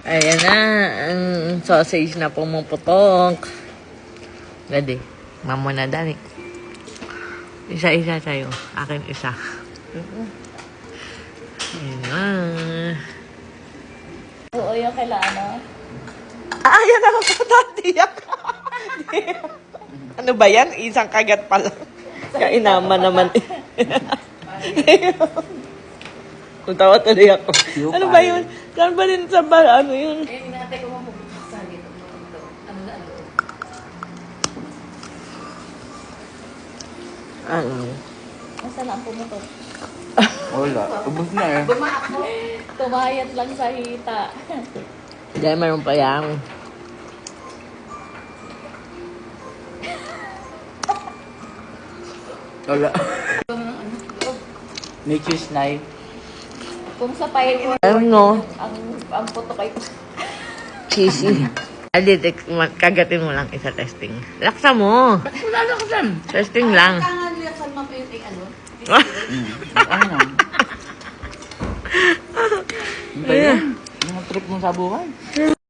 Ayan na, ang sausage na pumuputok. Ready? Mamo na, Dani. Isa-isa sa'yo. Akin isa. Ayan na. Oo, yung kailangan. Ayan na, patatiyak. Ano ba yan? Isang kagat pa lang. Kainama naman. Kung tawa tuloy ako. Ano ba yun? Saan ba rin sa bar? Ano yun? Eh, hinatay ko mamubuksan dito. Ano na ano? Ano? Nasaan na ang pumutok? Wala. Ubus na eh. Tumayat lang sa hita. Dahil mayroon pa yan. Wala. Nature's knife. Kung sa pile mo, Ano? ang putok ay Cheesy. Adi, kagatin mo lang isa testing. Laksa mo. Wala na ko dyan. Testing lang. Kailangan nila sa mga ano? Ano? Ano ba yan? Yung trip mo sa buhay?